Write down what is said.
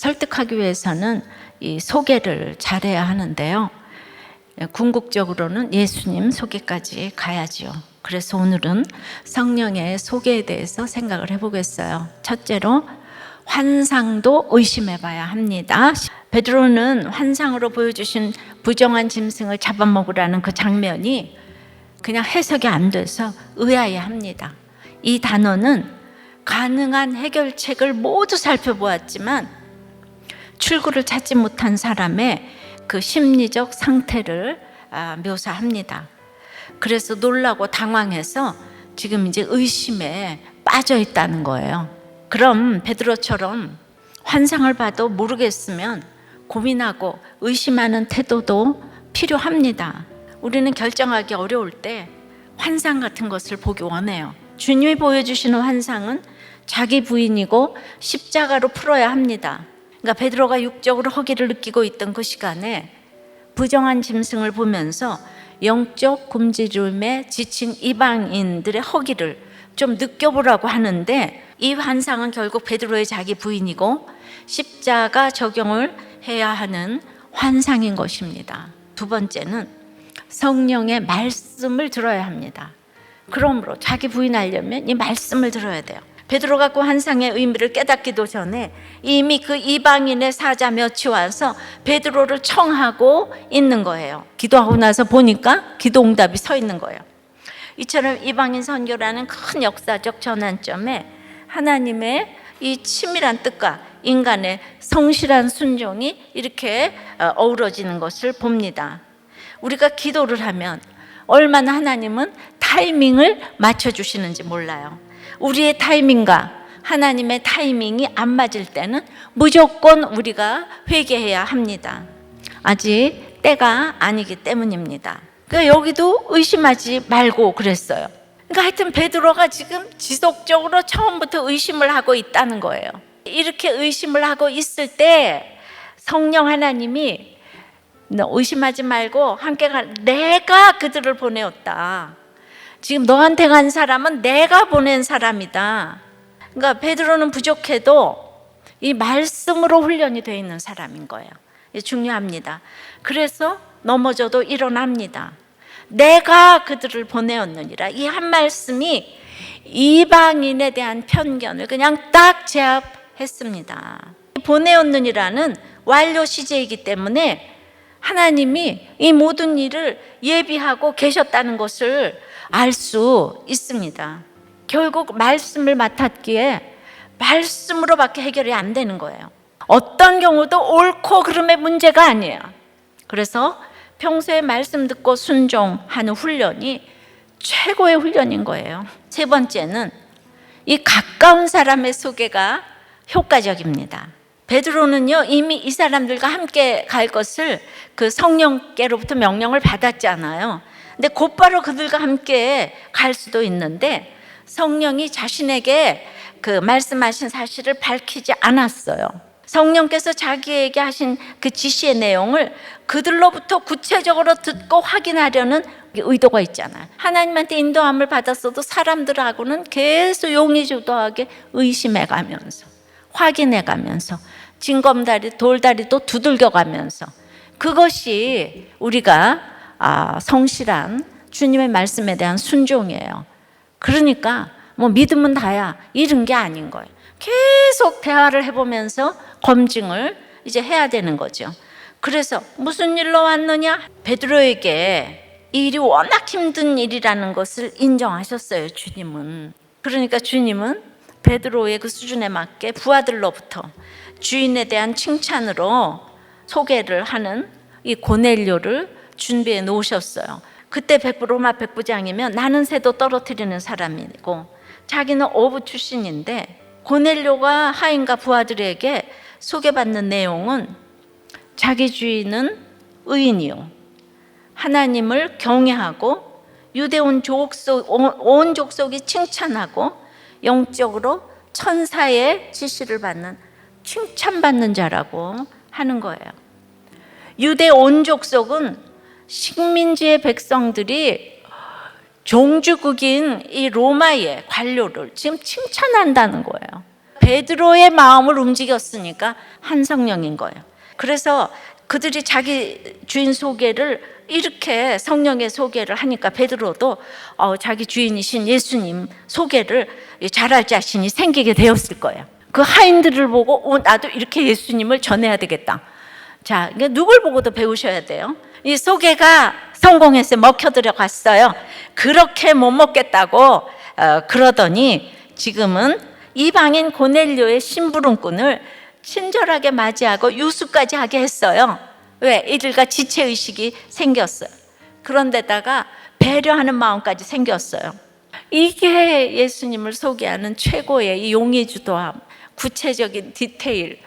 설득하기 위해서는 이 소개를 잘해야 하는데요. 궁극적으로는 예수님 소개까지 가야지요. 그래서 오늘은 성령의 소개에 대해서 생각을 해보겠어요. 첫째로 환상도 의심해 봐야 합니다. 베드로는 환상으로 보여주신 부정한 짐승을 잡아먹으라는 그 장면이 그냥 해석이 안 돼서 의아해 합니다. 이 단어는 가능한 해결책을 모두 살펴보았지만 출구를 찾지 못한 사람의 그 심리적 상태를 묘사합니다. 그래서 놀라고 당황해서 지금 이제 의심에 빠져 있다는 거예요. 그럼 베드로처럼 환상을 봐도 모르겠으면 고민하고 의심하는 태도도 필요합니다. 우리는 결정하기 어려울 때 환상 같은 것을 보기 원해요. 주님이 보여주시는 환상은 자기 부인이고 십자가로 풀어야 합니다. 그러니까 베드로가 육적으로 허기를 느끼고 있던 그 시간에 부정한 짐승을 보면서 영적 굶주림에 지친 이방인들의 허기를 좀 느껴보라고 하는데, 이 환상은 결국 베드로의 자기 부인이고 십자가 적용을 해야 하는 환상인 것입니다. 두 번째는 성령의 말씀을 들어야 합니다. 그러므로 자기 부인하려면 이 말씀을 들어야 돼요. 베드로가 그 환상의 의미를 깨닫기도 전에 이미 그 이방인의 사자 몇이 와서 베드로를 청하고 있는 거예요. 기도하고 나서 보니까 기도 응답이 서 있는 거예요. 이처럼 이방인 선교라는 큰 역사적 전환점에 하나님의 이 치밀한 뜻과 인간의 성실한 순종이 이렇게 어우러지는 것을 봅니다. 우리가 기도를 하면 얼마나 하나님은 타이밍을 맞춰주시는지 몰라요. 우리의 타이밍과 하나님의 타이밍이 안 맞을 때는 무조건 우리가 회개해야 합니다. 아직 때가 아니기 때문입니다. 그러니까 여기도 의심하지 말고 그랬어요. 그러니까 하여튼 베드로가 지금 지속적으로 처음부터 의심을 하고 있다는 거예요. 이렇게 의심을 하고 있을 때 성령 하나님이 너 의심하지 말고 함께 가, 내가 그들을 보내었다. 지금 너한테 간 사람은 내가 보낸 사람이다. 그러니까 베드로는 부족해도 이 말씀으로 훈련이 되어 있는 사람인 거예요. 이게 중요합니다. 그래서 넘어져도 일어납니다. 내가 그들을 보내었느니라. 이 한 말씀이 이방인에 대한 편견을 그냥 딱 제압했습니다. 보내었느니라는 완료 시제이기 때문에 하나님이 이 모든 일을 예비하고 계셨다는 것을 알 수 있습니다. 결국 말씀을 맡았기에 말씀으로밖에 해결이 안 되는 거예요. 어떤 경우도 옳고 그름의 문제가 아니에요. 그래서 평소에 말씀 듣고 순종하는 훈련이 최고의 훈련인 거예요. 세 번째는 이 가까운 사람의 소개가 효과적입니다. 베드로는요, 이미 이 사람들과 함께 갈 것을 그 성령께로부터 명령을 받았잖아요. 근데 곧바로 그들과 함께 갈 수도 있는데 성령이 자신에게 그 말씀하신 사실을 밝히지 않았어요. 성령께서 자기에게 하신 그 지시의 내용을 그들로부터 구체적으로 듣고 확인하려는 의도가 있잖아요. 하나님한테 인도함을 받았어도 사람들하고는 계속 용의주도하게 의심해가면서 확인해가면서 징검다리 돌다리도 두들겨가면서, 그것이 우리가 성실한 주님의 말씀에 대한 순종이에요. 그러니까 뭐 믿으면 다야 이런 게 아닌 거예요. 계속 대화를 해보면서 검증을 이제 해야 되는 거죠. 그래서 무슨 일로 왔느냐? 베드로에게 이 일이 워낙 힘든 일이라는 것을 인정하셨어요, 주님은. 그러니까 주님은 베드로의 그 수준에 맞게 부하들로부터 주인에 대한 칭찬으로 소개를 하는 이 고넬료를 준비해 놓으셨어요. 그때 로마 백부장이면 나는 새도 떨어뜨리는 사람이고 자기는 어부 출신인데, 고넬료가 하인과 부하들에게 소개받는 내용은 자기 주인은 의인이요, 하나님을 경외하고 유대 온 족속이 칭찬하고 영적으로 천사의 지시를 받는 칭찬받는 자라고 하는 거예요. 유대 온 족속은 식민지의 백성들이 종주국인 이 로마의 관료를 지금 칭찬한다는 거예요. 베드로의 마음을 움직였으니까 한 성령인 거예요. 그래서 그들이 자기 주인 소개를 이렇게 성령의 소개를 하니까 베드로도 자기 주인이신 예수님 소개를 잘할 자신이 생기게 되었을 거예요. 그 하인들을 보고 나도 이렇게 예수님을 전해야 되겠다. 자, 누굴 보고도 배우셔야 돼요. 이 소개가 성공해서 먹혀 들어갔어요. 그렇게 못 먹겠다고 그러더니 지금은 이방인 고넬료의 심부름꾼을 친절하게 맞이하고 유수까지 하게 했어요. 왜? 이들과 지체의식이 생겼어요. 그런데다가 배려하는 마음까지 생겼어요. 이게 예수님을 소개하는 최고의 용의주도함, 구체적인 디테일.